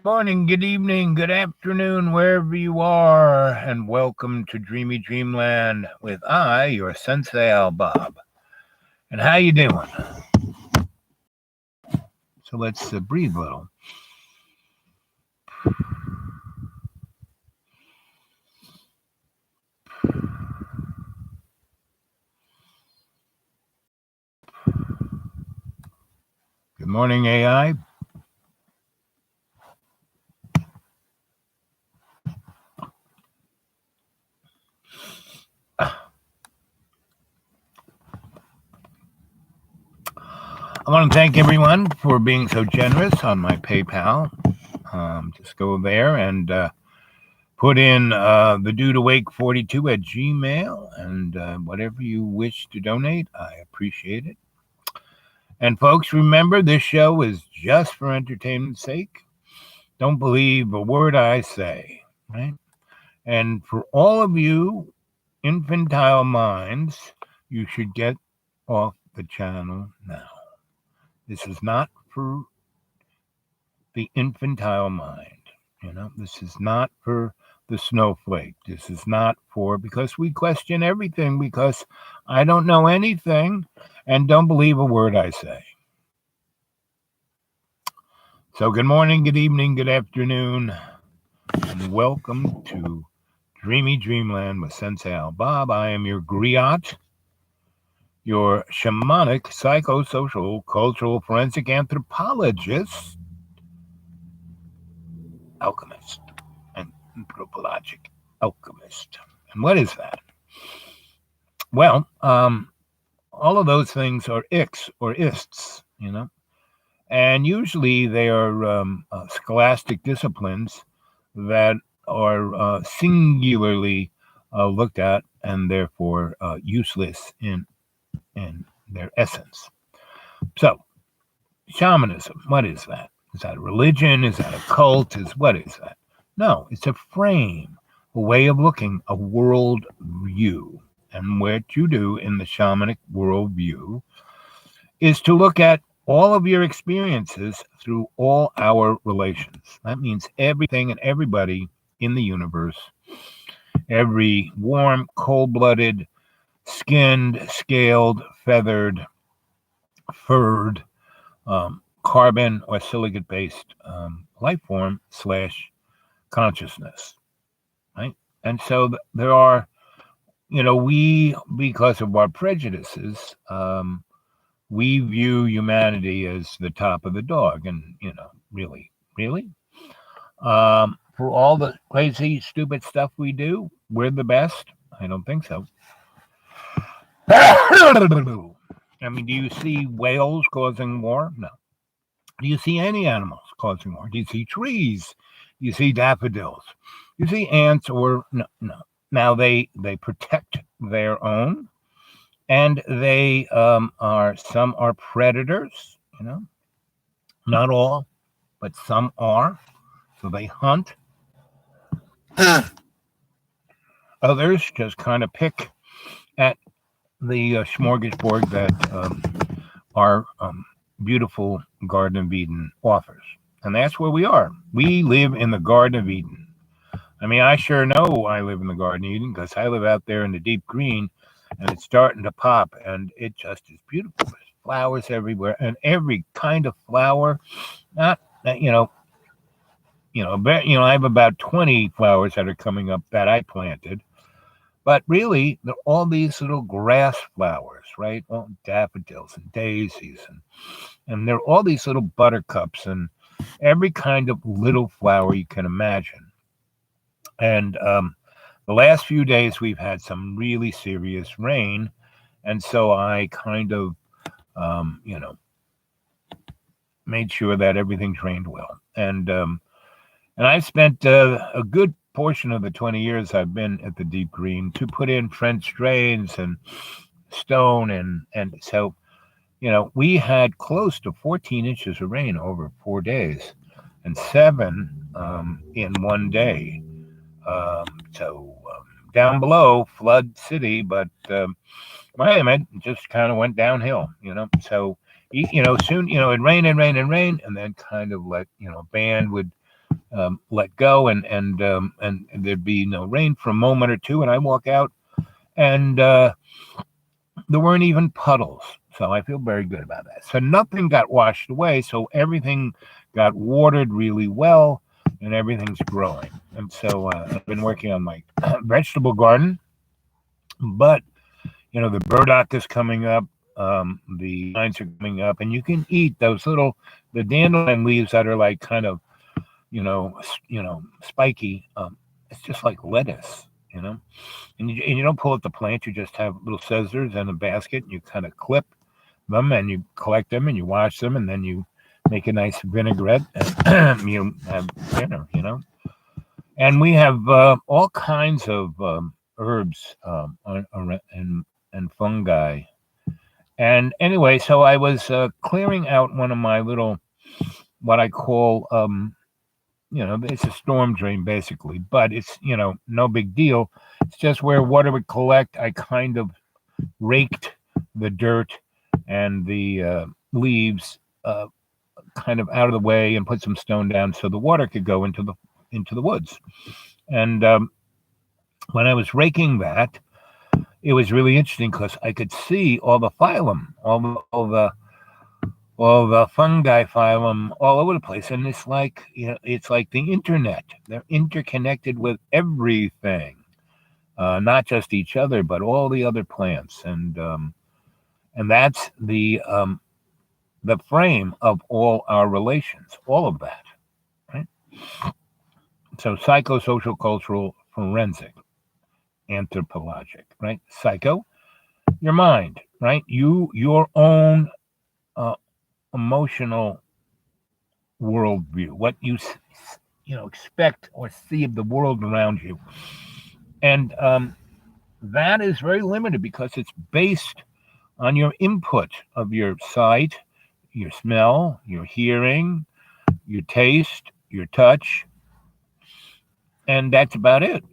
Morning, good evening, good afternoon, wherever you are, and welcome to Dreamy Dreamland with your Sensei Al Bob. And how you doing? So let's breathe a little. Good morning, AI. I want to thank everyone for being so generous on my PayPal. Just go there and put in the dude awake 42 at Gmail and whatever you wish to donate. I appreciate it. And folks, remember this show is just for entertainment's sake. Don't believe a word I say, right? And for all of you infantile minds, you should get off the channel now. This is not for the infantile mind. This is not for the snowflake. This is not for, because we question everything, because I don't know anything and don't believe a word I say. So good morning, good evening, good afternoon, and welcome to Dreamy Dreamland with Sensei Al Bob. I am your griot, your shamanic, psychosocial, cultural, forensic anthropologist, alchemist, and anthropologic alchemist. And what is that? Well, all of those things are icks or ists, and usually they are scholastic disciplines that are singularly looked at and therefore useless in their essence. So, shamanism, what is that? Is that a religion? Is that a cult? What is that? No, it's a frame, a way of looking, a world view. And what you do in the shamanic worldview is to look at all of your experiences through all our relations. That means everything and everybody in the universe, every warm, cold-blooded, skinned, scaled, feathered, furred, carbon or silicate-based life form / consciousness, right? And so there are, we, because of our prejudices, we view humanity as the top of the dog. And, really, for all the crazy, stupid stuff we do, we're the best? I don't think so. I mean, do you see whales causing war? No. Do you see any animals causing war? Do you see trees? Do you see daffodils? Do you see ants or no? Now they protect their own, and they some are predators. Not all, but some are. So they hunt. Others just kind of pick at the smorgasbord that our beautiful Garden of Eden offers. And that's where we are. We live in the Garden of Eden. I mean, I sure know I live in the Garden of Eden because I live out there in the deep green and it's starting to pop and it just is beautiful. There's flowers everywhere and every kind of flower. Not, I have about 20 flowers that are coming up that I planted. But really, they're all these little grass flowers, right? Well, daffodils and daisies, and they're all these little buttercups and every kind of little flower you can imagine. And the last few days, we've had some really serious rain. And so I kind of, made sure that everything drained well. And I've spent a good portion of the 20 years I've been at the Deep Green to put in French drains and stone. And so, we had close to 14 inches of rain over 4 days and 7 in one day. So down below, flood city, but it just kind of went downhill, So, soon, it'd rain and rain and rain, and then kind of like, a band would let go, and there'd be no rain for a moment or two, and I walk out, and there weren't even puddles. So I feel very good about that. So nothing got washed away. So everything got watered really well, and everything's growing. And so I've been working on my vegetable garden, but the burdock is coming up. The vines are coming up, and you can eat those the dandelion leaves that are like kind of spiky. It's just like lettuce, and you don't pull up the plant. You just have little scissors and a basket, and you kind of clip them, and you collect them, and you wash them, and then you make a nice vinaigrette, and you have dinner. And we have all kinds of herbs and fungi. And anyway, so I was clearing out one of my little, what I call, it's a storm drain basically, but it's, no big deal. It's just where water would collect. I kind of raked the dirt and the leaves kind of out of the way and put some stone down so the water could go into the woods. And when I was raking that, it was really interesting because I could see all the phylum, all the fungi phylum all over the place, and it's like the internet. They're interconnected with everything, not just each other, but all the other plants, and that's the frame of all our relations, all of that, right? So psychosocial, cultural, forensic, anthropologic, right? Psycho, your mind, right? Your own emotional worldview, what you expect or see of the world around you, and that is very limited because it's based on your input of your sight, your smell, your hearing, your taste, your touch, and that's about it.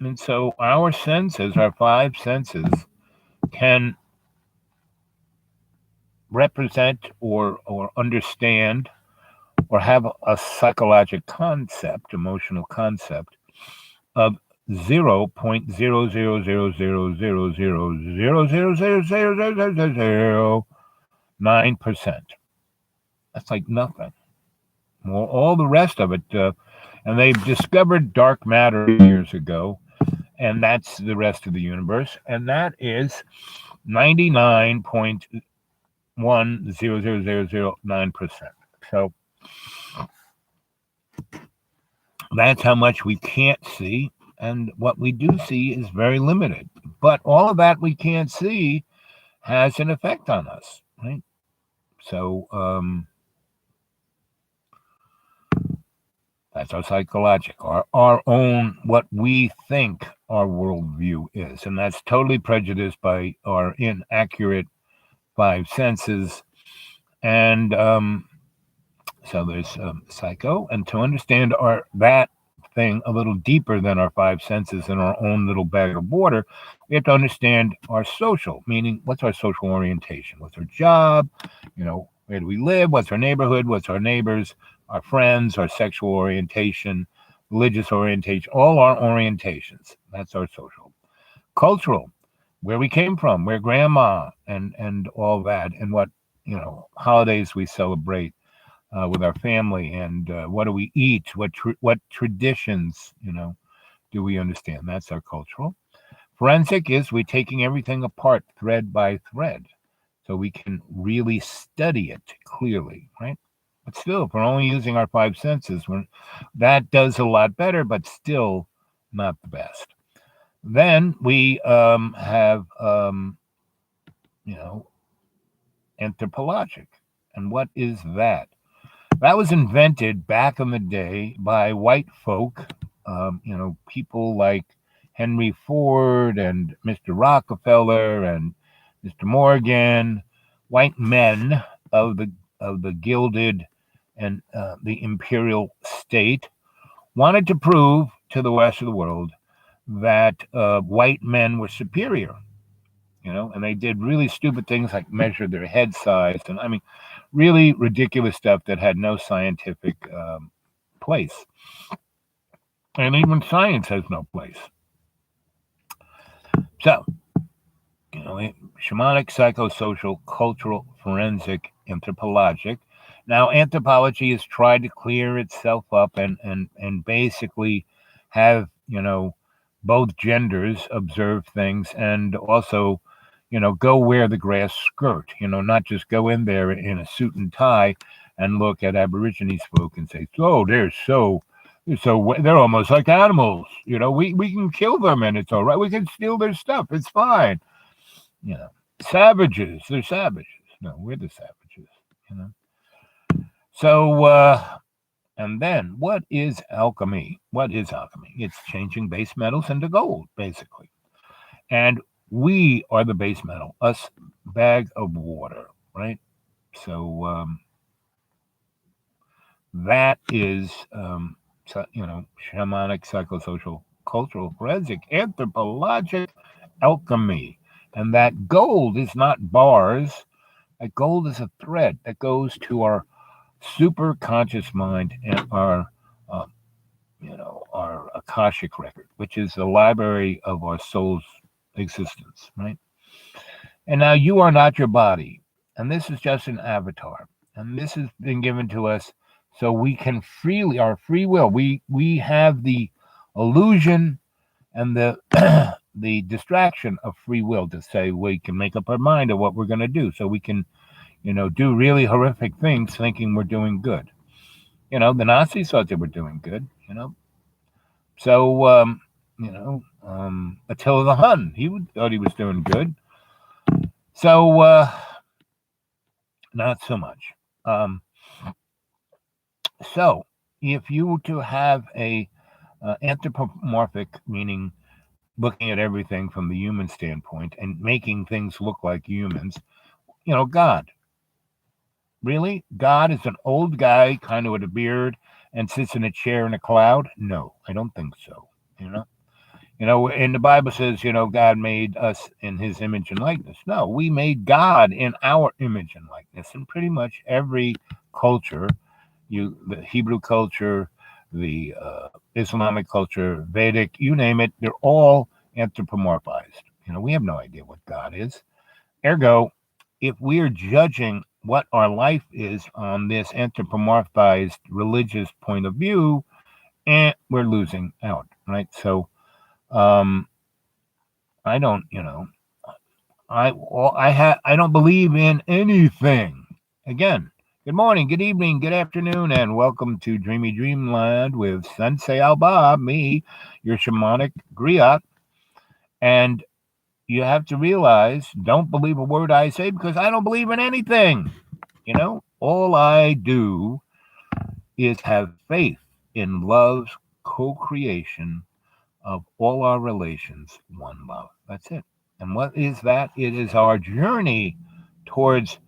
And so our senses, our five senses, can represent or understand or have a psychological concept, emotional concept of 0.0000000000009%. That's like nothing. Well, all the rest of it, and they've discovered dark matter years ago, and that's the rest of the universe, and that is 99.1000009%. So that's how much we can't see, and what we do see is very limited. But all of that we can't see has an effect on us, right? So that's our psychological, our own, what we think our worldview is. And that's totally prejudiced by our inaccurate five senses. And so there's psycho. And to understand that thing a little deeper than our five senses in our own little bag of water, we have to understand our social, meaning what's our social orientation? What's our job? Where do we live? What's our neighborhood? What's our neighbors? Our friends, our sexual orientation, religious orientation, all our orientations. That's our social. Cultural, where we came from, where grandma and all that, and what holidays we celebrate with our family, and what do we eat? What traditions do we understand? That's our cultural. Forensic is we're taking everything apart thread by thread, so we can really study it clearly, right? But still, if we're only using our five senses, that does a lot better, but still not the best. Then we have, anthropologic. And what is that? That was invented back in the day by white folk, people like Henry Ford and Mr. Rockefeller and Mr. Morgan, white men of the gilded and the imperial state, wanted to prove to the rest of the world that white men were superior, and they did really stupid things like measure their head size, and I mean, really ridiculous stuff that had no scientific place. And even science has no place. So, shamanic, psychosocial, cultural, forensic, anthropologic. Now, anthropology has tried to clear itself up and basically have, both genders observe things and also, go wear the grass skirt, not just go in there in a suit and tie and look at Aborigines folk and say, oh, they're almost like animals. We can kill them and it's all right. We can steal their stuff. It's fine. Savages. They're savages. No, we're the savages. So, and then what is alchemy? What is alchemy? It's changing base metals into gold, basically. And we are the base metal, us bag of water, right? So that is, shamanic, psychosocial, cultural, forensic, anthropologic alchemy. And that gold is not bars. That gold is a thread that goes to our super conscious mind and our Akashic record, which is the library of our soul's existence, right? And now you are not your body, and this is just an avatar, and this has been given to us so we can freely, our free will, we have the illusion and the the distraction of free will to say we can make up our mind of what we're going to do, so we can do really horrific things thinking we're doing good. The Nazis thought they were doing good, So, Attila the Hun, thought he was doing good. So, not so much. So, if you were to have a anthropomorphic, meaning looking at everything from the human standpoint and making things look like humans, God. Really? God is an old guy, kind of with a beard, and sits in a chair in a cloud? No, I don't think so. And the Bible says, God made us in his image and likeness. No, we made God in our image and likeness. And pretty much every culture, the Hebrew culture, the Islamic culture, Vedic, you name it, they're all anthropomorphized. We have no idea what God is. Ergo, if we're judging what our life is on this anthropomorphized religious point of view, we're losing out, right? So, I don't, I don't believe in anything. Again, good morning, good evening, good afternoon, and welcome to Dreamy Dreamland with Sensei Alba, me, your shamanic griot. And you have to realize, don't believe a word I say because I don't believe in anything. All I do is have faith in love's co-creation of all our relations, one love. That's it. And what is that? It is our journey towards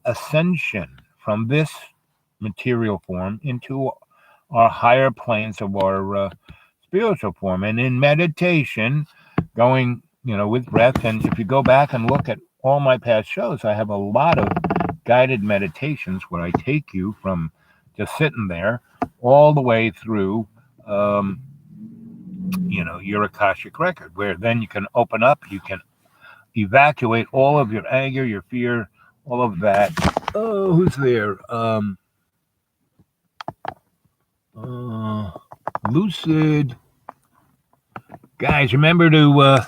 ascension from this material form into our higher planes of our spiritual form. And in meditation, going, with breath, and if you go back and look at all my past shows, I have a lot of guided meditations where I take you from just sitting there all the way through your Akashic record, where then you can open up, you can evacuate all of your anger, your fear, all of that. Oh, who's there? Lucid. Guys, remember to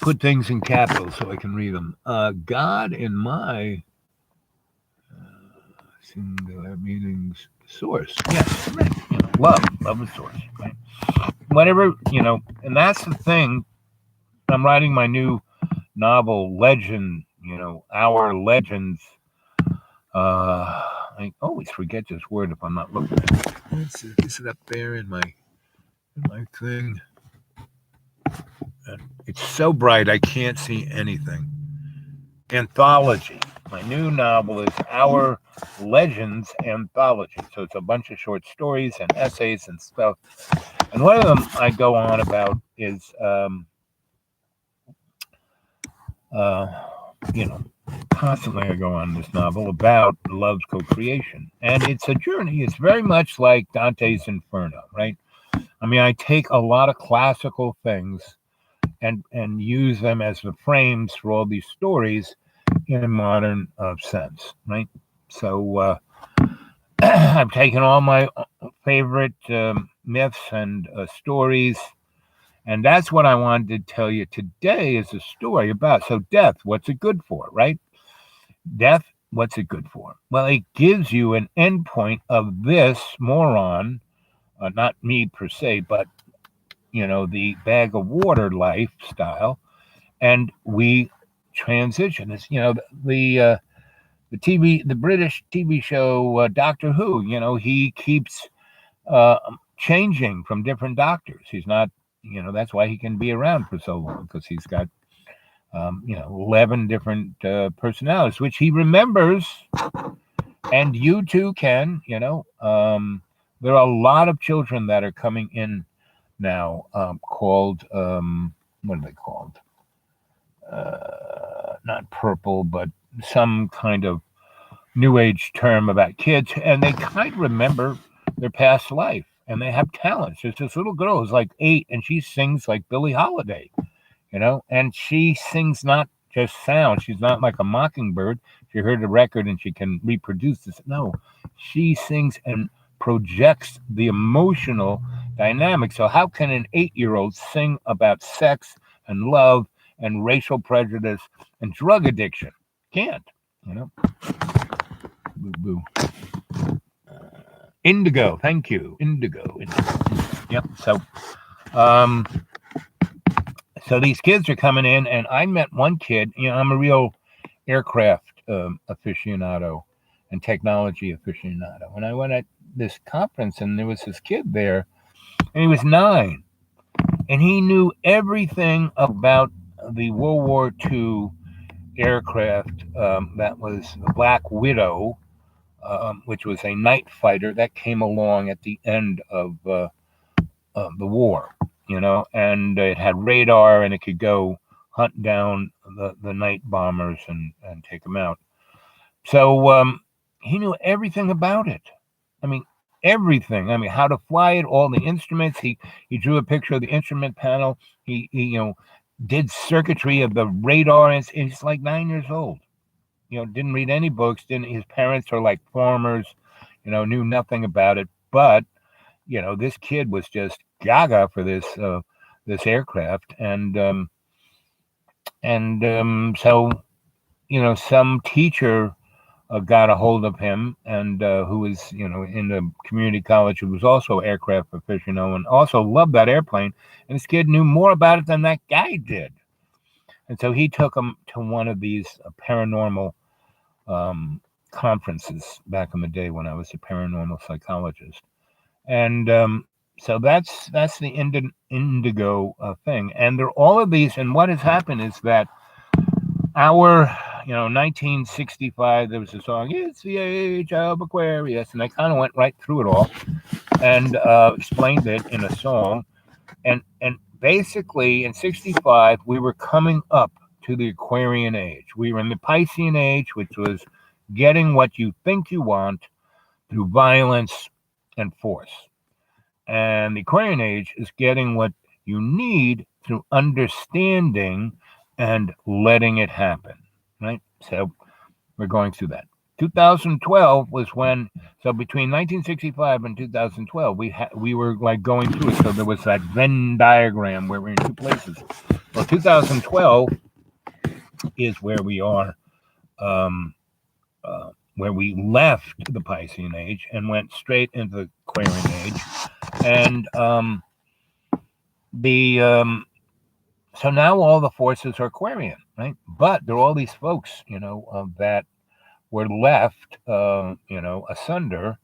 put things in capitals so I can read them. God in my singular meanings source. Yes, right. Love is source, right? Whatever, and that's the thing. I'm writing my new novel, Legend, Our Legends. I always forget this word if I'm not looking at it. Is it up there in my thing? It's so bright I can't see anything. Anthology. My new novel is Our Legends Anthology. So it's a bunch of short stories and essays and stuff. And one of them I go on about is, constantly I go on this novel about love's co-creation, and it's a journey. It's very much like Dante's Inferno, right? I mean, I take a lot of classical things and use them as the frames for all these stories in a modern sense, right? So I've taken all my favorite myths and stories, and that's what I wanted to tell you today is a story about. So death, what's it good for, right? Death, what's it good for? Well, it gives you an endpoint of this moron, not me per se, but the bag of water lifestyle, and we transition. It's the the British TV show Doctor Who. He keeps uh, changing from different doctors. He's not, that's why he can be around for so long because he's got 11 different personalities, which he remembers, and you too can. There are a lot of children that are coming in now called what are they called? Not purple, but some kind of new age term about kids, and they kind of remember their past life, and they have talents. There's this little girl who's like 8, and she sings like Billie Holiday, and she sings not just sound. She's not like a mockingbird. She heard a record and she can reproduce this. No, she sings and projects the emotional dynamic. So how can an 8-year-old sing about sex and love and racial prejudice and drug addiction? Can't, you know. Boo boo. Indigo, thank you. Indigo. Yep. Um, so these kids are coming in, and I met one kid. I'm a real aircraft aficionado and technology aficionado. And I went at this conference, and there was this kid there, and he was 9, and he knew everything about the World War II aircraft that was the Black Widow, which was a night fighter that came along at the end of the war, and it had radar and it could go hunt down the night bombers and take them out. So he knew everything about it. I mean, everything. I mean, how to fly it, all the instruments. He drew a picture of the instrument panel. He did circuitry of the radar, and he's like 9 years old. Didn't read any books. Didn't His parents are like farmers. Knew nothing about it. But this kid was just gaga for this aircraft, and so some teacher got a hold of him, and who was in the community college, who was also aircraft aficionado and also loved that airplane, and this kid knew more about it than that guy did, and so he took him to one of these paranormal conferences back in the day when I was a paranormal psychologist. And so that's the indigo thing, and there are all of these. And what has happened is that our 1965, there was a song, "It's the Age of Aquarius," and I kind of went right through it all and explained it in a song. And basically in 65 we were coming up to the Aquarian age. We were in the Piscean age, which was getting what you think you want through violence and force. And the Aquarian age is getting what you need through understanding and letting it happen, right? So we're going through that. 2012 was when, so between 1965 and 2012, we were like going through it. So there was that Venn diagram where we're in two places. Well, 2012 is where we are, where we left the Piscean age and went straight into the Aquarian age. And so now all the forces are Aquarian, right? But there are all these folks, that were left, asunder.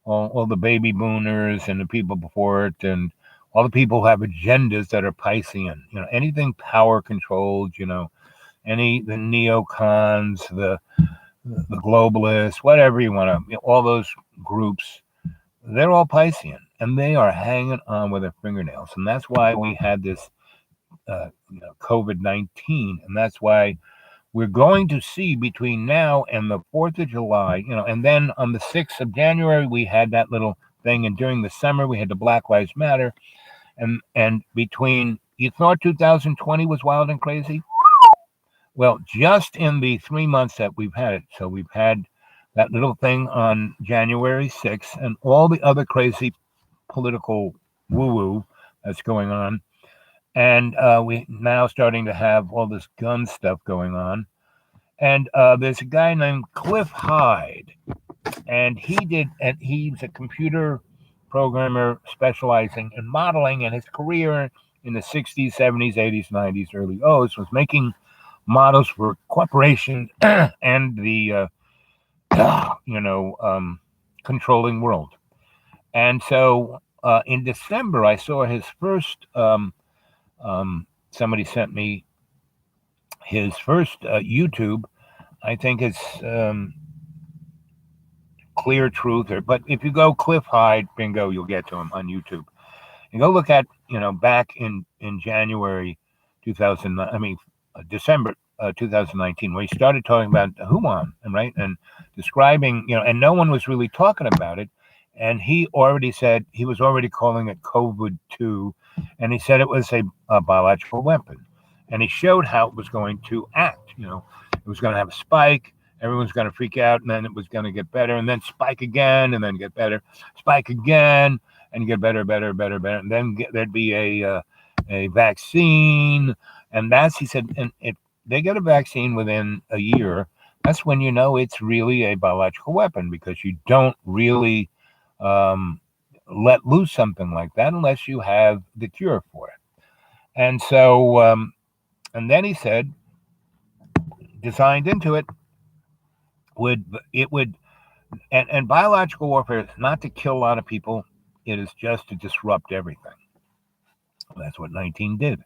All the baby boomers and the people before it, and all the people who have agendas that are Piscean. Anything power controlled. The neocons, the globalists, whatever you want to. All those groups, they're all Piscean, and they are hanging on with their fingernails, and that's why we had this COVID-19, and that's why we're going to see between now and the 4th of July, and then on the 6th of January, we had that little thing. And during the summer, we had the Black Lives Matter. And between, you thought 2020 was wild and crazy? Well, just in the 3 months that we've had it, so we've had that little thing on January 6th and all the other crazy political woo-woo that's going on. And we now starting to have all this gun stuff going on. And there's a guy named Cliff Hyde, and he's a computer programmer specializing in modeling, and his career in the 60s, 70s, 80s, 90s, early O's was making models for corporations and the controlling world. And so in December, I saw his first. Somebody sent me his first YouTube. I think it's Clear Truth, but if you go Cliff Hyde, bingo, you'll get to him on YouTube. And go look at back in January 2000. I mean December 2019, where he started talking about Wuhan, right, and describing, and no one was really talking about it. And he already said he was already calling it COVID-2, and he said it was a biological weapon. And he showed how it was going to act. It was going to have a spike. Everyone's going to freak out, and then it was going to get better, and then spike again, and then get better, spike again, and get better, and then there'd be a vaccine, and he said, and if they get a vaccine within a year, that's when it's really a biological weapon, because you don't really let loose something like that unless you have the cure for it. And so, and then he said, designed into it would and biological warfare is not to kill a lot of people, it is just to disrupt everything. That's what 19 did.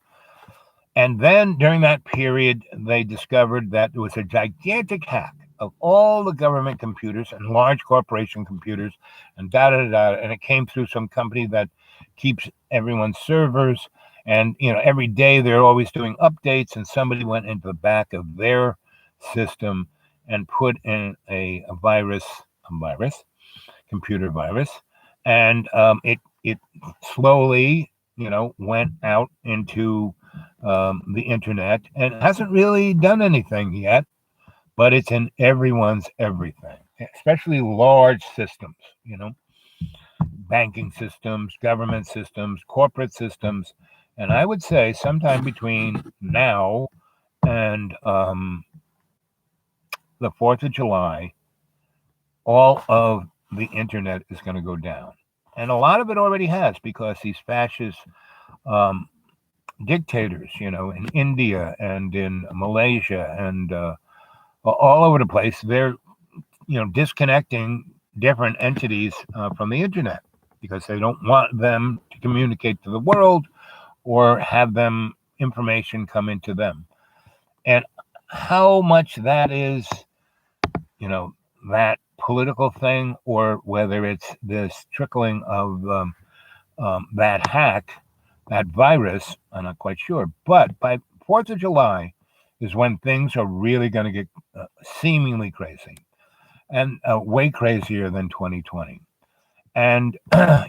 And then during that period, they discovered that there was a gigantic hack of all the government computers and large corporation computers and and it came through some company that keeps everyone's servers. And every day they're always doing updates, and somebody went into the back of their system and put in a computer virus, and it slowly went out into the internet, and hasn't really done anything yet, but it's in everyone's everything, especially large systems, banking systems, government systems, corporate systems. And I would say sometime between now and the 4th of July, all of the internet is going to go down. And a lot of it already has, because these fascist dictators, in India and in Malaysia and all over the place, they're, disconnecting different entities from the internet, because they don't want them to communicate to the world or have them information come into them. And how much that is, that political thing, or whether it's this trickling of that hack, that virus, I'm not quite sure. But by 4th of July is when things are really going to get seemingly crazy, and way crazier than 2020. And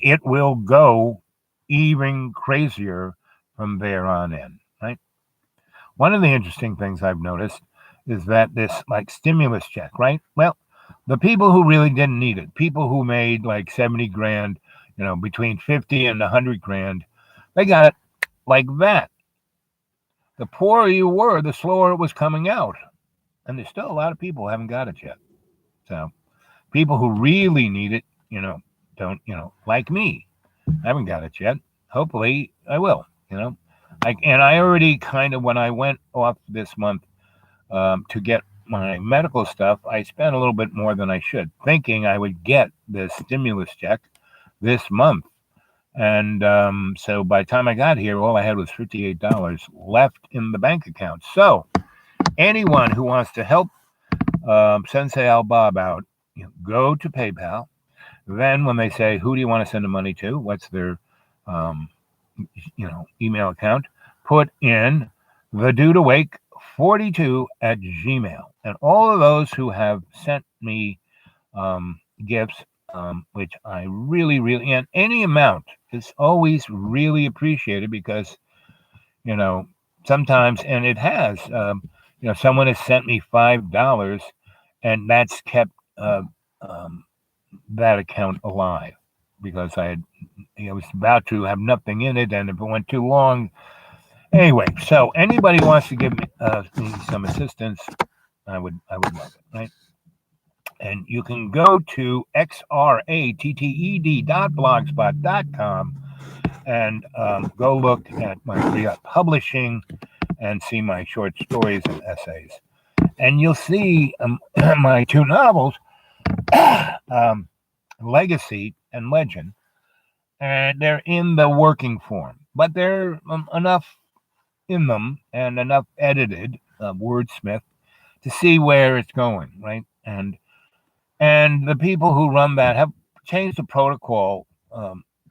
it will go even crazier from there on in, right? One of the interesting things I've noticed is that this stimulus check, right? Well, the people who really didn't need it, people who made 70 grand, between 50 and 100 grand, they got it like that. The poorer you were, the slower it was coming out. And there's still a lot of people who haven't got it yet. So people who really need it, don't, like me, I haven't got it yet. Hopefully I will, and I already kind of, when I went off this month to get my medical stuff, I spent a little bit more than I should, thinking I would get the stimulus check this month. And so by the time I got here, all I had was $58 left in the bank account. So anyone who wants to help Sensei Al Bob out, go to PayPal. Then when they say, who do you want to send the money to? What's their email account? Put in the Dude Awake 42@gmail. And all of those who have sent me gifts, which I really, really, and any amount is always really appreciated because, you know, sometimes, and it has, someone has sent me $5 and that's kept um, that account alive because I was about to have nothing in it, and if it went too long, anyway. So anybody wants to give me some assistance, I would love it, right? And you can go to xratted.blogspot.com and go look at my free publishing and see my short stories and essays. And you'll see my two novels, um, Legacy and Legend, and they're in the working form, but they're enough in them and enough edited, wordsmith, to see where it's going, right? And the people who run that have changed the protocol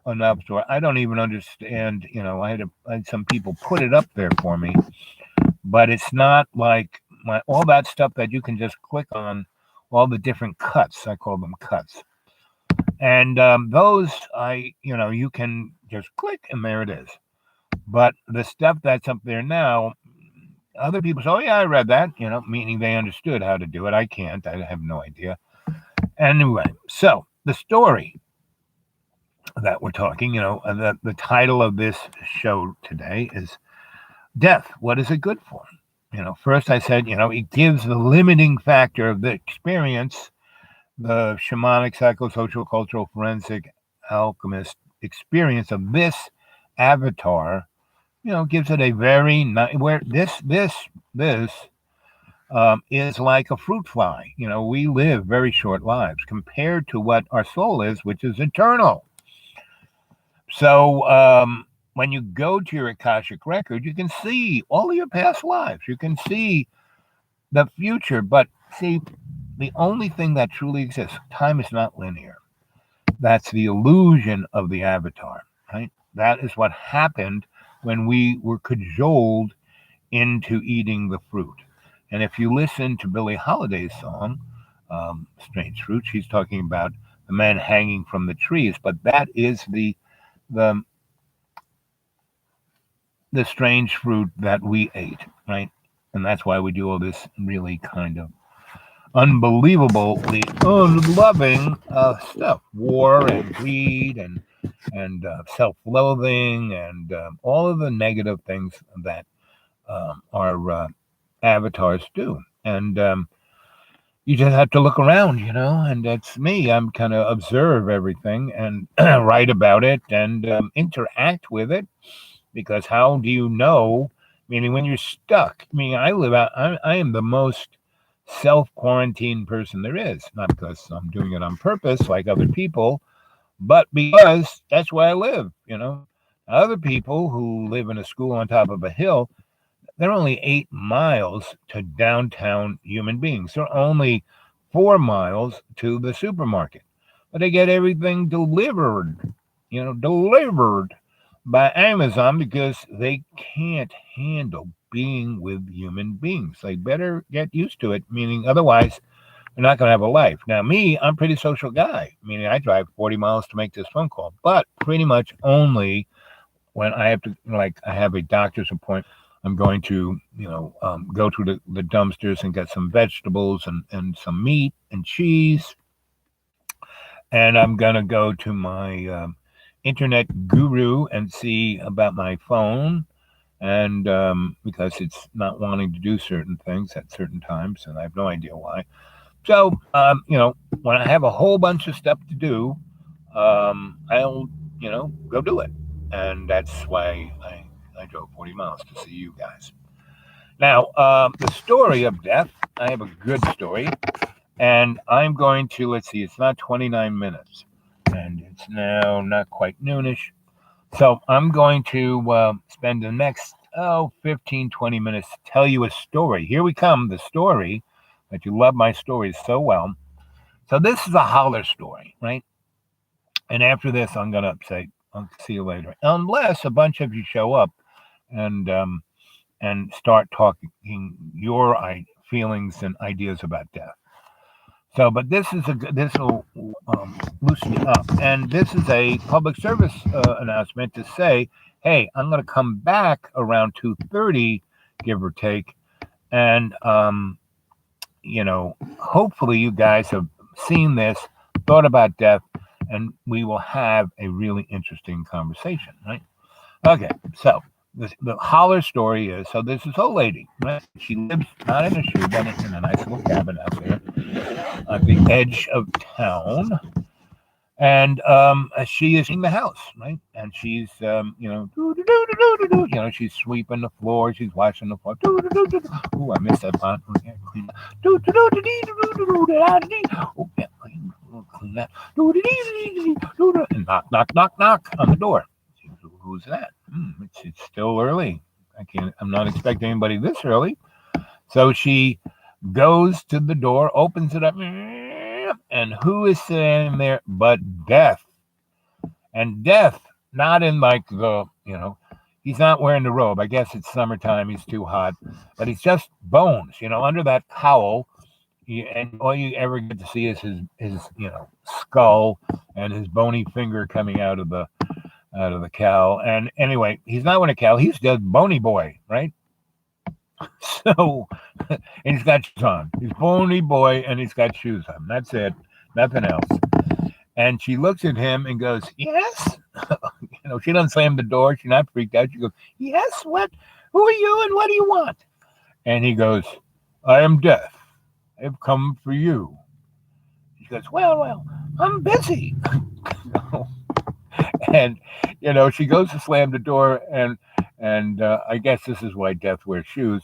enough so I don't even understand. I had some people put it up there for me, but it's not like all that stuff that you can just click on, all the different cuts. I call them cuts. And those, you can just click and there it is. But the stuff that's up there now, other people say, oh, yeah, I read that, meaning they understood how to do it. I can't. I have no idea. Anyway, so the story that we're talking, the title of this show today is Death. What is it good for? First I said, it gives the limiting factor of the experience, the shamanic, psychosocial, cultural, forensic, alchemist experience of this avatar, gives it a very nice, where this is like a fruit fly. We live very short lives compared to what our soul is, which is eternal. So when you go to your Akashic record, you can see all of your past lives. You can see the future. But see, the only thing that truly exists, time is not linear. That's the illusion of the avatar, right? That is what happened when we were cajoled into eating the fruit. And if you listen to Billie Holiday's song, Strange Fruit, she's talking about the man hanging from the trees, but that is the strange fruit that we ate, right? And that's why we do all this really kind of unbelievably unloving stuff, war and greed and self-loathing and all of the negative things that our avatars do. And you just have to look around, and that's me. I'm kind of observe everything and write about it and interact with it, because how do you know? Meaning when you're stuck. I mean, I am the most self-quarantined person there is, not because I'm doing it on purpose like other people, but because that's where I live. Other people who live in a school on top of a hill, they're only 8 miles to downtown human beings. They're only 4 miles to the supermarket, but they get everything delivered by Amazon because they can't handle being with human beings. They better get used to it, meaning otherwise they're not going to have a life. Now, me, I'm a pretty social guy, meaning I drive 40 miles to make this phone call, but pretty much only when I have to, like, I have a doctor's appointment. I'm going to, go to the dumpsters and get some vegetables and some meat and cheese. And I'm going to go to my internet guru and see about my phone. And because it's not wanting to do certain things at certain times, and I have no idea why. So, when I have a whole bunch of stuff to do, I'll, go do it. And that's why I drove 40 miles to see you guys. Now, the story of death, I have a good story. And I'm going to, let's see, it's not 29 minutes. And it's now not quite noonish. So I'm going to spend the next, 15, 20 minutes to tell you a story. Here we come, the story, that you love my stories so well. So this is a holler story, right? And after this, I'm going to say, I'll see you later. Unless a bunch of you show up and and start talking your feelings and ideas about death. So, but this will loosen you up, and this is a public service announcement to say, hey, I'm going to come back around 2:30, give or take, and hopefully you guys have seen this, thought about death, and we will have a really interesting conversation, right? Okay, so the holler story is, so there's this old lady, right? She lives not in a shoe, but in a nice little cabin out there at the edge of town. And she is in the house, right? And she's, she's sweeping the floor, she's washing the floor. Ooh, I missed that part. Clean that. And knock, knock, knock, knock on the door. Who's that? It's still early. I'm not expecting anybody this early. So she goes to the door, opens it up, and who is sitting there but Death? And Death, not in like he's not wearing the robe. I guess it's summertime. He's too hot, but he's just bones, under that cowl. And all you ever get to see is his skull and his bony finger coming out of the cowl. And anyway, he's not wearing a cowl. He's just bony boy, right? So, and he's got shoes on. He's bony boy, and he's got shoes on. That's it. Nothing else. And she looks at him and goes, "Yes." She doesn't slam the door. She's not freaked out. She goes, "Yes. What? Who are you, and what do you want?" And he goes, "I am Death. I've come for you." She goes, "Well, I'm busy." And she goes to slam the door, and I guess this is why Death wears shoes.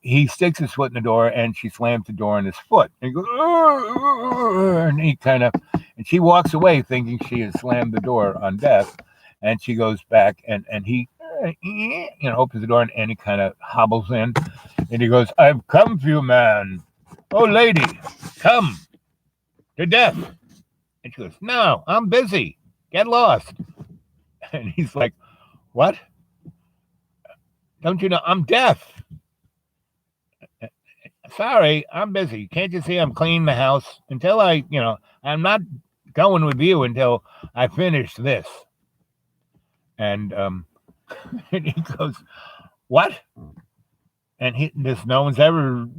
He sticks his foot in the door, and she slams the door on his foot. And he goes, and he and she walks away thinking she has slammed the door on Death, and she goes back, and he opens the door, and he kind of hobbles in, and he goes, "I've come for you, man. Oh, lady, come to Death." And she goes, "No, I'm busy. Get lost." And he's like, "What? Don't you know I'm Death? Sorry, I'm busy. Can't you see I'm cleaning the house until I'm not going with you until I finish this." And and he goes, "What?" And no one's ever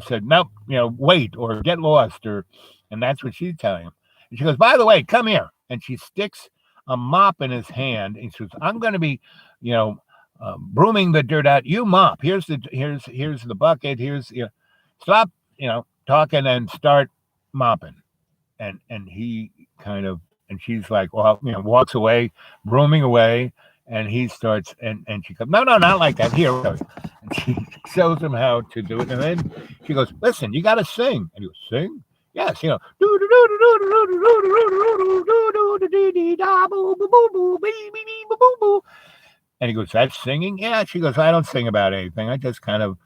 said, "Nope, wait," or "Get lost," and that's what she's telling him. And she goes, "By the way, come here." And she sticks a mop in his hand, and she says, "I'm going to be, brooming the dirt out. You mop. Here's the bucket. Here's stop, talking and start mopping." And he and she's like, well, walks away, brooming away, and he starts, and she goes, "No, not like that. Here." And she shows him how to do it, and then she goes, "Listen, you got to sing." And he goes, "Sing?" "Yes, And he goes, "That's singing?" "Yeah." She goes, "I don't sing about anything. I just kind of,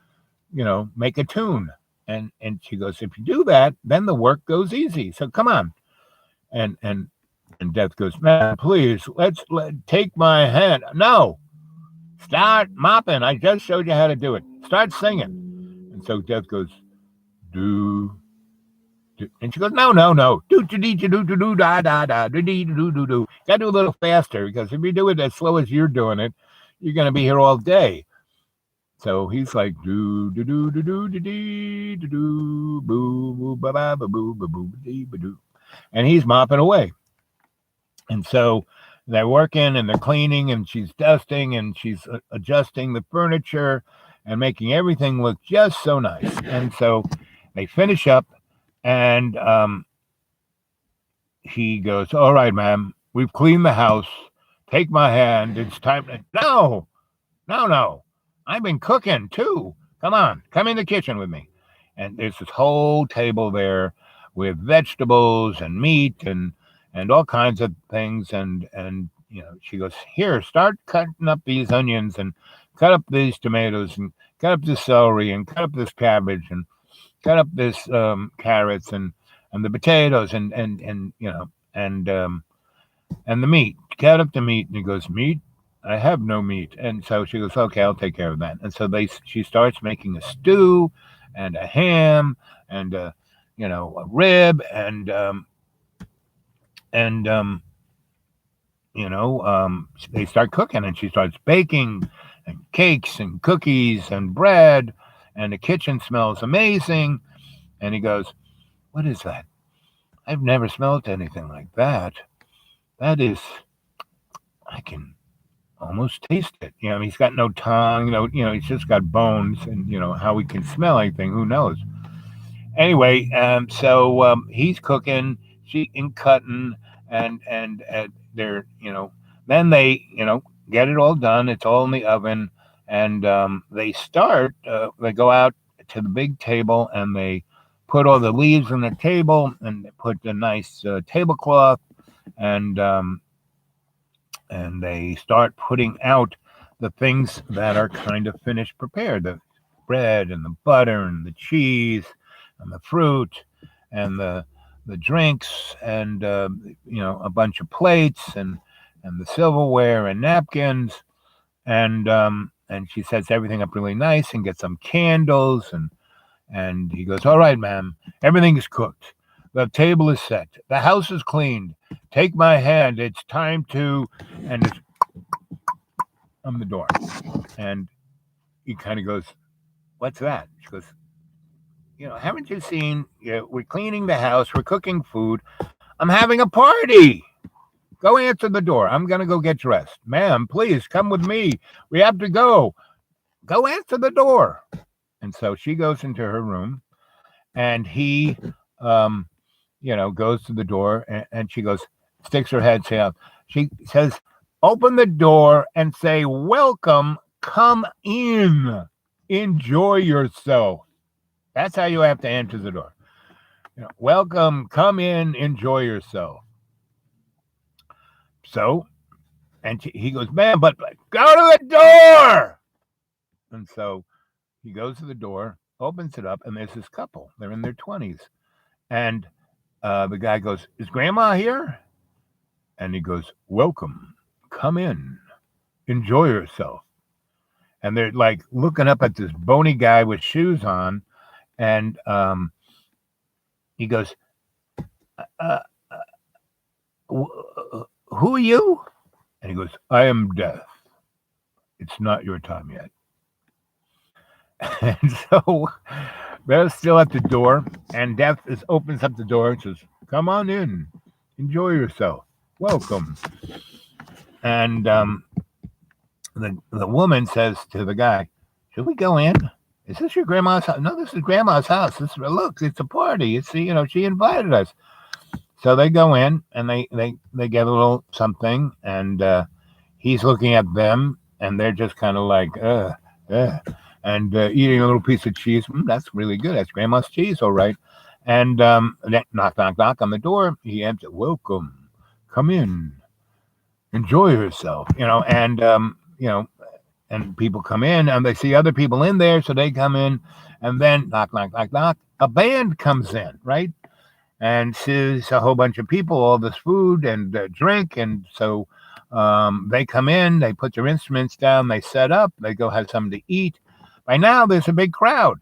make a tune." And she goes, "If you do that, then the work goes easy. So come on." And Death goes, "Man, please, take my hand." "No, start mopping. I just showed you how to do it. Start singing." And so Death goes, "Do." And she goes, "No. Do da da da do. Gotta do a little faster, because if you do it as slow as you're doing it, you're gonna be here all day." So he's like, "Do do do do do do do do do boo boo ba ba ba boo ba boo dee ba doo," and he's mopping away. And so they're working and they're cleaning, and she's dusting, and she's adjusting the furniture and making everything look just so nice. And so they finish up. And he goes, "All right, ma'am, we've cleaned the house. Take my hand. It's time to..." No. I've been cooking too. Come on, come in the kitchen with me." And there's this whole table there with vegetables and meat and all kinds of things. And she goes, "Here, start cutting up these onions and cut up these tomatoes and cut up this celery and cut up this cabbage and cut up this carrots and the potatoes and the meat. Cut up the meat." And he goes, "Meat? I have no meat. And so she goes, okay, I'll take care of that. And so she starts making a stew and a ham and a rib and they start cooking and she starts baking and cakes and cookies and bread and the kitchen smells amazing. And he goes, what is that? I've never smelled anything like that. That is, I can almost taste it. He's got no tongue. He's just got bones, and how he can smell anything, who knows? Anyway, so he's cooking, she in cutting, and they're then they get it all done. It's all in the oven, and they go out to the big table and they put all the leaves on the table and they put a nice tablecloth and and they start putting out the things that are kind of finished prepared, the bread and the butter and the cheese and the fruit and the drinks and a bunch of plates and the silverware and napkins and she sets everything up really nice and gets some candles and he goes, all right, ma'am, everything is cooked, the table is set, the house is cleaned, take my hand, it's time to, and it's on the door. And he kind of goes, what's that? She goes, haven't you seen, we're cleaning the house, we're cooking food, I'm having a party. Go answer the door. I'm going to go get dressed. Ma'am, please come with me. We have to go. Go answer the door. And so she goes into her room and he, goes to the door and she goes, sticks her head out. She says, open the door and say, welcome, come in, enjoy yourself. That's how you have to enter the door. Welcome, come in, enjoy yourself. So, and he goes, man, but go to the door. And so he goes to the door, opens it up, and there's this couple. They're in their 20s. And the guy goes, is grandma here? And he goes, welcome, come in, enjoy yourself. And they're like looking up at this bony guy with shoes on. And he goes, who are you? And he goes, I am death. It's not your time yet. And so they're still at the door, and Death opens up the door and says, come on in, enjoy yourself, welcome. And the woman says to the guy, should we go in? Is this your grandma's house? No, this is grandma's house. Look, it's a party. She invited us. So they go in and they get a little something, and he's looking at them, and they're just kind of like, and eating a little piece of cheese. That's really good. That's grandma's cheese, all right. And knock, knock, knock on the door. He answers, welcome, come in, enjoy yourself, and people come in and they see other people in there, so they come in, and then knock, knock, knock, knock. A band comes in, right? And sees a whole bunch of people, all this food and drink. And so they come in, they put their instruments down, they set up, they go have something to eat. By now, there's a big crowd,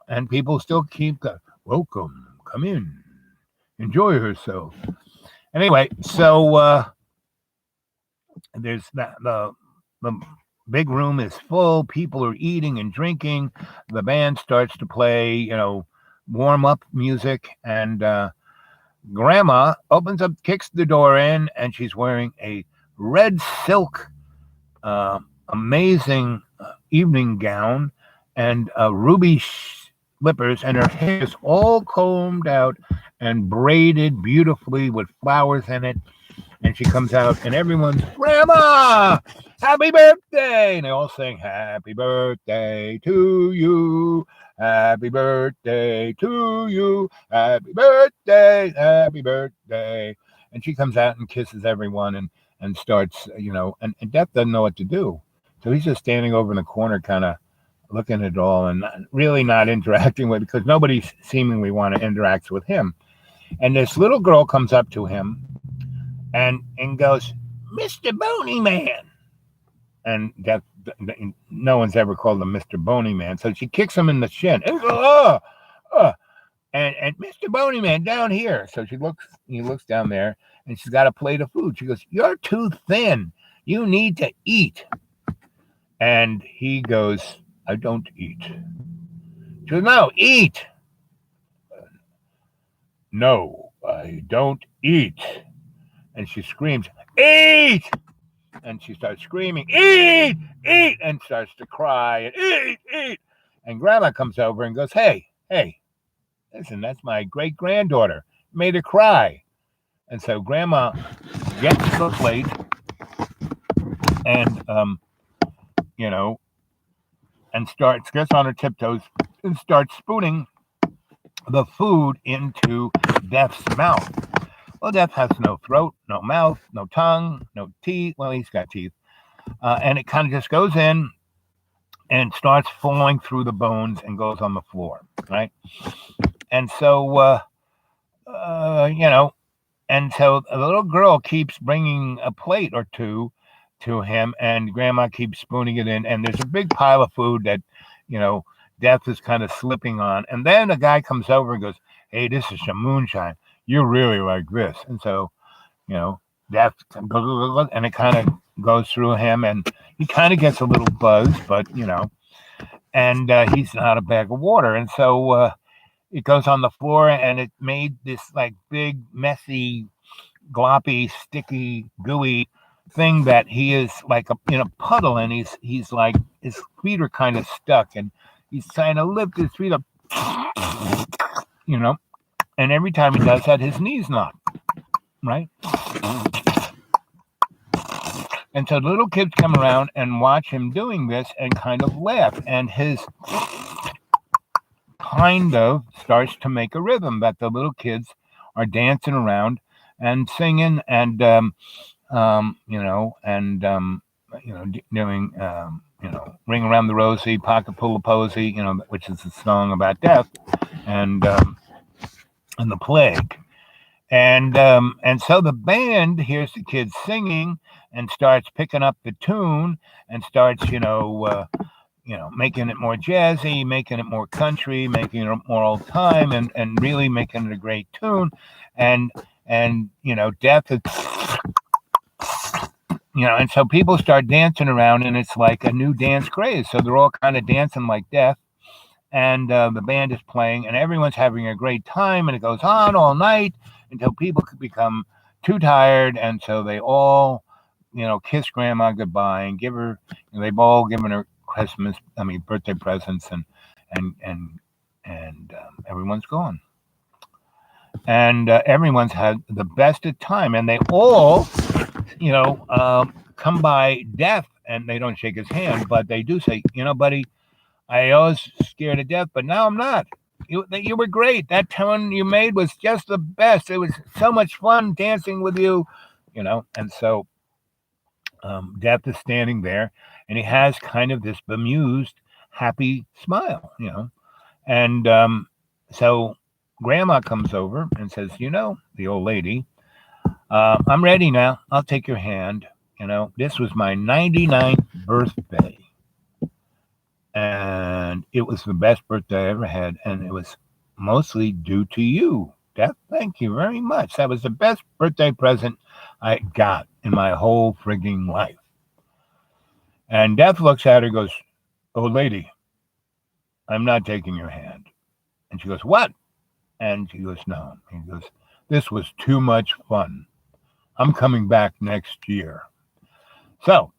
and people still keep going, welcome, come in, enjoy yourself. Anyway, so there's the big room is full, people are eating and drinking, the band starts to play, warm up music, and grandma opens up, kicks the door in, and she's wearing a red silk amazing evening gown and ruby slippers, and her hair is all combed out and braided beautifully with flowers in it. And she comes out, and everyone's, grandma, happy birthday, and they all sing, happy birthday to you, happy birthday to you, happy birthday, happy birthday. And she comes out and kisses everyone and starts, and Death doesn't know what to do. So he's just standing over in the corner, kind of looking at it all and really not interacting with it, because nobody seemingly want to interact with him. And this little girl comes up to him and goes, Mr. Bony Man, And Death, no one's ever called him Mr. Bony Man. So she kicks him in the shin. And, oh, oh. And Mr. Bony Man down here. So he looks down there, and she's got a plate of food. She goes, "You're too thin. You need to eat." And he goes, "I don't eat." She goes, "No, eat." "No, I don't eat." And she screams, "Eat!" And she starts screaming, "Eat! Eat!" And starts to cry, and eat, eat. And Grandma comes over and goes, "Hey, hey, listen, that's my great granddaughter. Made her cry." And so Grandma gets the plate and, you know, and gets on her tiptoes and starts spooning the food into Death's mouth. Well, Death has no throat, no mouth, no tongue, no teeth. Well, he's got teeth. And it kind of just goes in and starts falling through the bones and goes on the floor, right? And so, and so the little girl keeps bringing a plate or two to him, and Grandma keeps spooning it in, and there's a big pile of food that, Death is kind of slipping on. And then a guy comes over and goes, "Hey, this is some moonshine. You really like this." And so, Death, and it kind of goes through him, and he kind of gets a little buzz, but, and he's not a bag of water. And so it goes on the floor, and it made this like big, messy, gloppy, sticky, gooey thing that he is like in a puddle, and he's like his feet are kind of stuck, and he's trying to lift his feet up, and every time he does that, his knees knock, right? And so the little kids come around and watch him doing this and kind of laugh, and his kind of starts to make a rhythm that the little kids are dancing around and singing and doing Ring Around the Rosie, Pocket Full of Posy, which is a song about death and the plague. And so the band hears the kids singing and starts picking up the tune and starts, making it more jazzy, making it more country, making it more old time, and really making it a great tune. And Death is, and so people start dancing around, and it's like a new dance craze. So they're all kind of dancing like Death. And the band is playing, and everyone's having a great time, and it goes on all night until people could become too tired, and so they all, kiss Grandma goodbye and give her. They've all given her birthday presents, and everyone's gone, and everyone's had the best of time, and they all, come by Death, and they don't shake his hand, but they do say, "Buddy, I was scared to death, but now I'm not. You were great. That tune you made was just the best. It was so much fun dancing with you," And so Death is standing there, and he has kind of this bemused, happy smile, And so Grandma comes over and says, "The old lady, I'm ready now. I'll take your hand. This was my 99th birthday. And it was the best birthday I ever had, and it was mostly due to you, Death. Thank you very much. That was the best birthday present I got in my whole frigging life." And Death looks at her and goes, "Old lady, I'm not taking your hand." And she goes, "What?" And she goes, "No." And he goes, "This was too much fun. I'm coming back next year." So,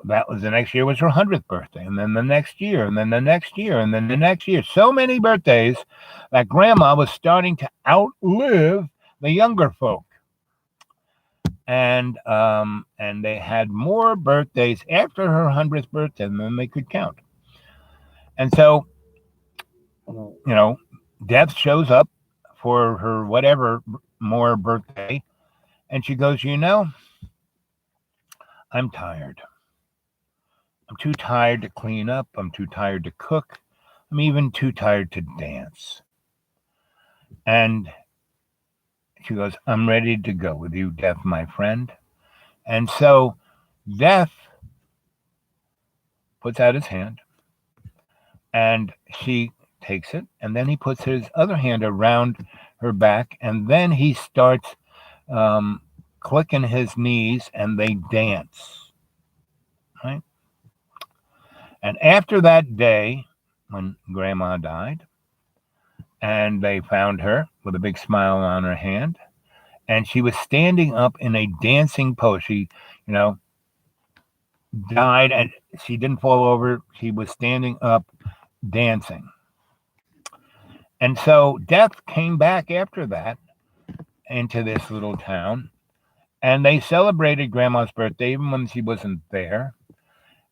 that was the next year was her 100th birthday, and then the next year, and then the next year, and then the next year. So many birthdays that Grandma was starting to outlive the younger folk. And they had more birthdays after her 100th birthday than they could count. And so, Death shows up for her whatever more birthday, and she goes, "I'm tired. I'm too tired to clean up. I'm too tired to cook. I'm even too tired to dance." And she goes, "I'm ready to go with you, Death, my friend." And so Death puts out his hand, and she takes it, and then he puts his other hand around her back, and then he starts um, clicking his knees, and they dance. Right? And after that day, when Grandma died, and they found her with a big smile on her hand, and she was standing up in a dancing pose. She, you know, died, and she didn't fall over. She was standing up, dancing. And so death came back after that into this little town, and they celebrated Grandma's birthday even when she wasn't there.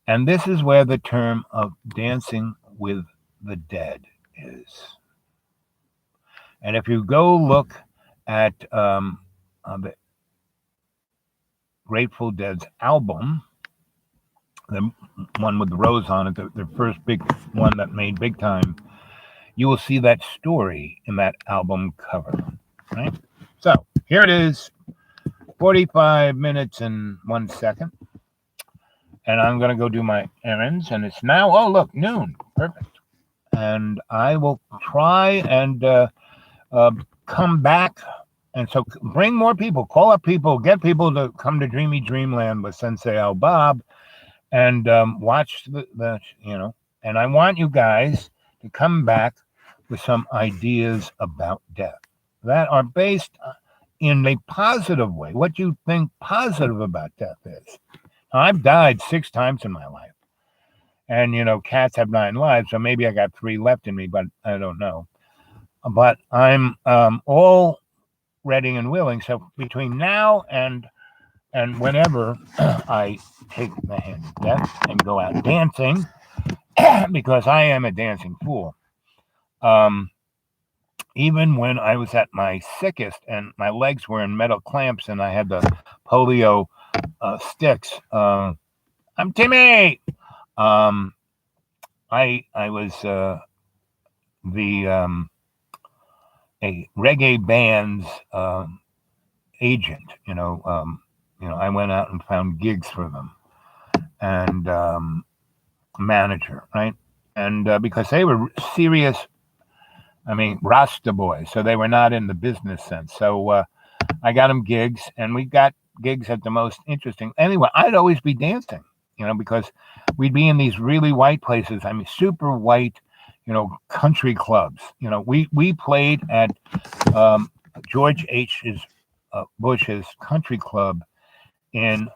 And this is where the term of dancing with the dead is. And if you go look at the Grateful Dead's album, the one with the rose on it, the first big one that made big time, you will see that story in that album cover. Right? So here it is, 45 minutes and 1 second. And I'm going to go do my errands. And it's now, oh, look, noon. Perfect. And I will try and come back. And so bring more people, call up people, get people to come to Dreamy Dreamland with Sensei Al Bob and watch the, and I want you guys to come back with some ideas about death that are based in a positive way. What you think positive about death is. Now, I've died 6 times in my life. And, cats have 9 lives, so maybe I got 3 left in me, but I don't know. But I'm all ready and willing. So between now and whenever I take the hand of death and go out dancing, because I am a dancing fool. Even when I was at my sickest and my legs were in metal clamps and I had the polio sticks, I'm Timmy. I was a reggae band's agent. I went out and found gigs for them and manager, right? And because they were serious, Rasta boys, so they were not in the business sense. So I got them gigs, and we got gigs at the most interesting. Anyway, I'd always be dancing, because we'd be in these really white places. Super white, country clubs. We played at George H.'s Bush's country club in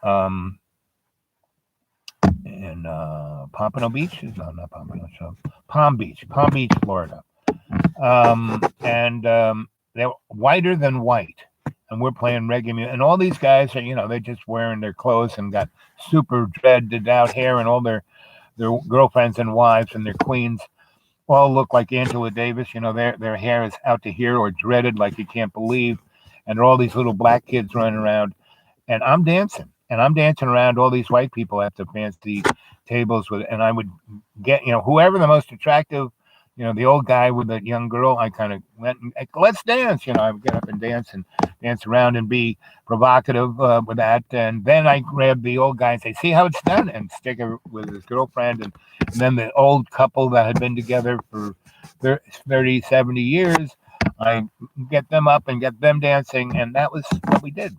Pompano Beach. No, not Pompano. So Palm Beach, Florida. And they're whiter than white, and we're playing reggae music. And all these guys are, they're just wearing their clothes and got super dreaded out hair, and all their girlfriends and wives and their queens all look like Angela Davis. Their hair is out to here or dreaded like you can't believe. And there are all these little black kids running around, and I'm dancing. And I'm dancing around all these white people at the fancy tables and I would get, whoever the most attractive, the old guy with the young girl, I kind of went, let's dance. I would get up and dance around and be provocative with that. And then I grab the old guy and say, see how it's done? And stick her with his girlfriend. And then the old couple that had been together for 30, 70 years, I get them up and get them dancing. And that was what we did,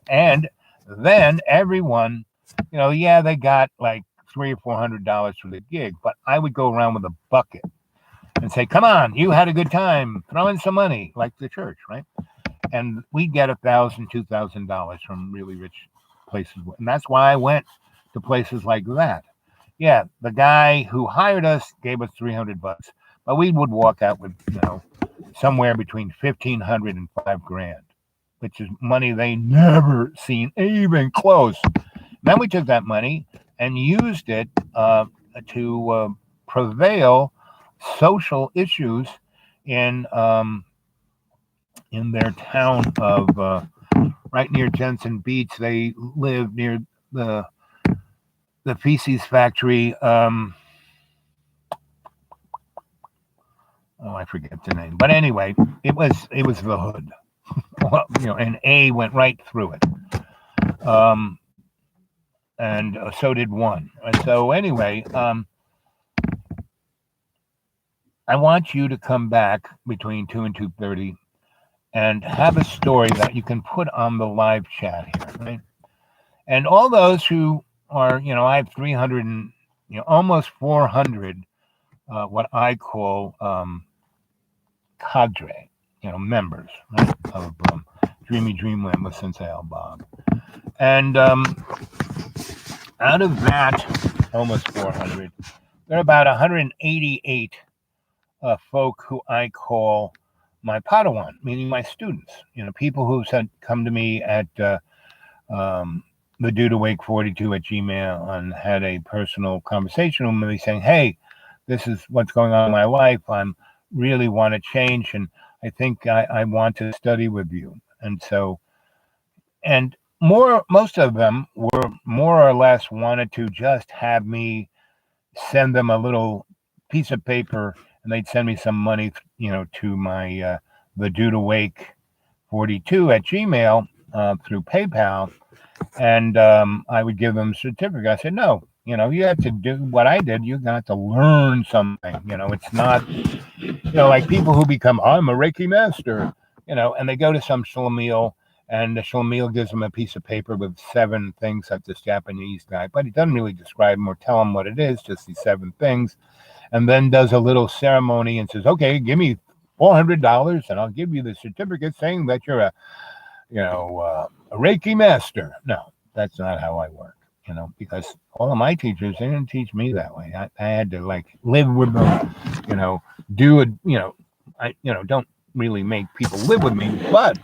and then everyone, they got like $300 or $400 for the gig, but I would go around with a bucket and say, come on, you had a good time, throw in some money, like the church, right? And we'd get $1,000, $2,000 from really rich places. And that's why I went to places like that. Yeah, the guy who hired us gave us $300, but we would walk out with, somewhere between $1,500 and $5,000. Which is money they never seen even close. Then we took that money and used it to prevail social issues in their town of right near Jensen Beach. They live near the feces factory. I forget the name, but anyway, it was the hood. Well, and A went right through it. and so did one. And so anyway, I want you to come back between 2 and 2:30 and have a story that you can put on the live chat here, right? And all those who are, I have 300 and, almost 400, what I call cadre, members, right, of Dreamy Dreamland with Sensei Al Bob. And out of that, almost 400, there are about 188 folk who I call my Padawan, meaning my students. People who come to me at the Dude Awake 42 at Gmail and had a personal conversation with me saying, hey, this is what's going on in my life. I'm really want to change, and I think I want to study with you. And so, and most of them were more or less wanted to just have me send them a little piece of paper, and they'd send me some money, to my the Dude Awake 42 at Gmail through PayPal, and I would give them a certificate. I said, no, you have to do what I did. You got to learn something. It's not, like people who become, I'm a Reiki master, and they go to some shlemiel, and the shlemiel gives them a piece of paper with 7 things that this Japanese guy, but he doesn't really describe them or tell them what it is, just these 7 things, and then does a little ceremony and says, okay, give me $400 and I'll give you the certificate saying that you're a Reiki master. No, that's not how I work, because all of my teachers, they didn't teach me that way. I had to live with them, do it, I, don't really make people live with me, but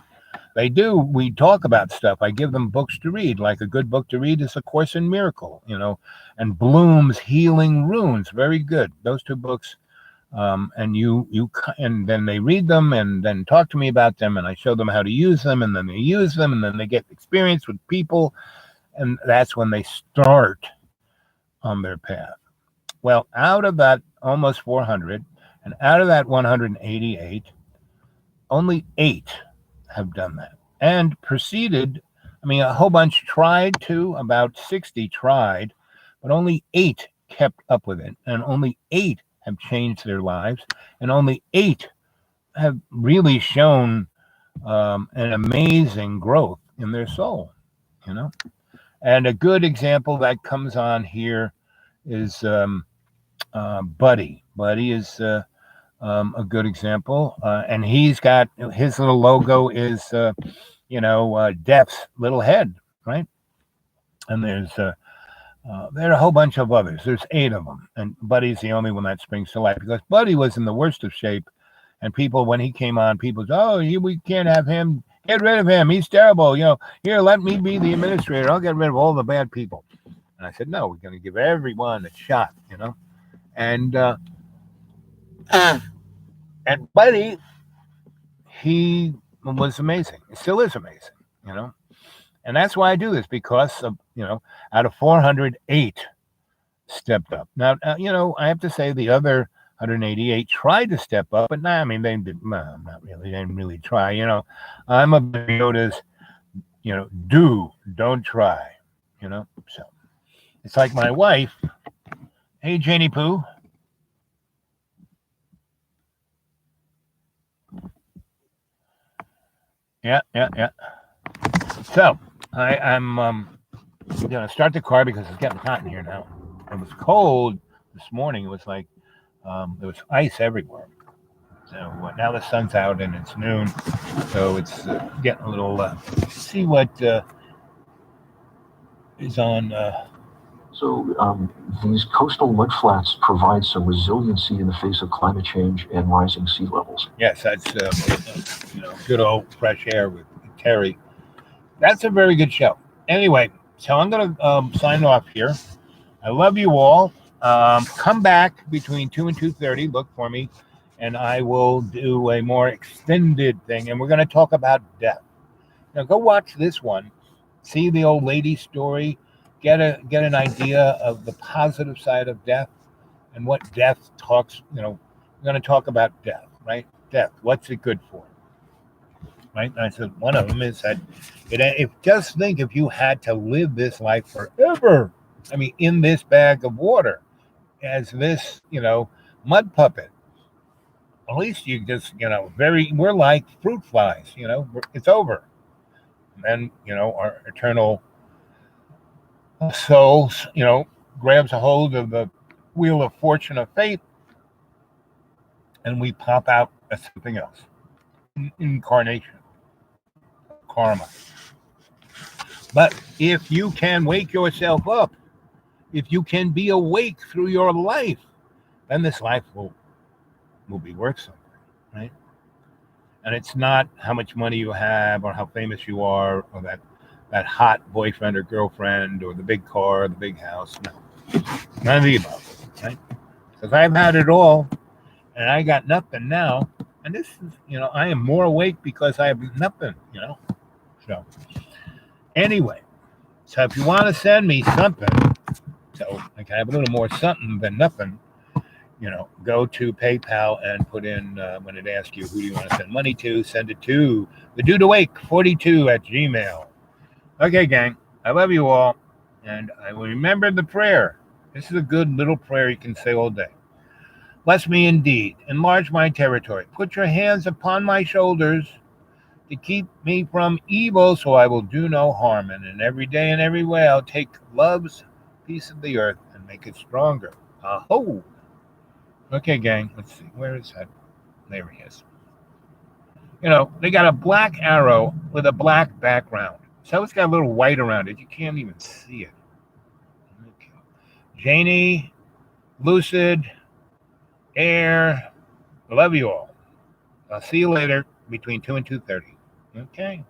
they do. We talk about stuff. I give them books to read. Like a good book to read is A Course in Miracle, and Bloom's Healing Runes. Very good. Those 2 books. And then they read them and then talk to me about them, and I show them how to use them, and then they use them, and then they get experience with people, and that's when they start on their path. Well, out of that almost 400, and out of that 188, only 8 have done that and proceeded. I mean, a whole bunch tried to, about 60 tried, but only 8 kept up with it, and only 8 have changed their lives, and only 8 have really shown an amazing growth in their soul, And a good example that comes on here is Buddy. Buddy is a good example, and he's got his little logo is Death's little head, right? And there are a whole bunch of others. There's 8 of them, and Buddy's the only one that springs to life, because Buddy was in the worst of shape, and people, when he came on, people said, we can't have him. Get rid of him. He's terrible. Here, let me be the administrator. I'll get rid of all the bad people. And I said, no, we're going to give everyone a shot, And and Buddy, he was amazing. He still is amazing, And that's why I do this, because of, out of 408 stepped up. Now, I have to say the other 188 tried to step up, but they did not really. They didn't really try. I'm a Yoda's, don't try, So it's like my wife. Hey, Janie Pooh. Yeah. So I'm going to start the car because it's getting hot in here now. It was cold this morning. It was like there was ice everywhere. So now the sun's out and it's noon. So it's getting a little. See what is on. These coastal mudflats provide some resiliency in the face of climate change and rising sea levels. Yes, that's good old fresh air with Terry. That's a very good show. Anyway, so I'm going to sign off here. I love you all. Come back between 2 and 2:30. Look for me, and I will do a more extended thing. And we're going to talk about death. Now, go watch this one. See the old lady story. Get an idea of the positive side of death and what death talks. We're going to talk about death, right? Death. What's it good for? right? And I said, one of them is that just think if you had to live this life forever. I mean, in this bag of water, as this, mud puppet. At least you just, we're like fruit flies, it's over. And then, our eternal soul, grabs a hold of the wheel of fortune of fate, and we pop out as something else. Incarnation, karma. But if you can wake yourself up, if you can be awake through your life, then this life will be worth something, right? And it's not how much money you have or how famous you are or that hot boyfriend or girlfriend or the big car, the big house. No, none of the above, right? Because I've had it all, and I got nothing now. And this is, I am more awake because I have nothing, So anyway, so if you want to send me something, so I can have a little more something than nothing, go to PayPal and put in, when it asks you who do you want to send money to, send it to the Dude Awake 42 at Gmail. Okay, gang, I love you all, and I will remember the prayer. This is a good little prayer you can say all day. Bless me indeed, enlarge my territory, put your hands upon my shoulders to keep me from evil, so I will do no harm, and in every day and every way I'll take love's piece of the earth and make it stronger. Aho! Okay, gang, let's see. Where is that? There he is. They got a black arrow with a black background. So it's got a little white around it. You can't even see it. Okay. Janie, Lucid, Air, I love you all. I'll see you later between 2 and 2:30. Okay.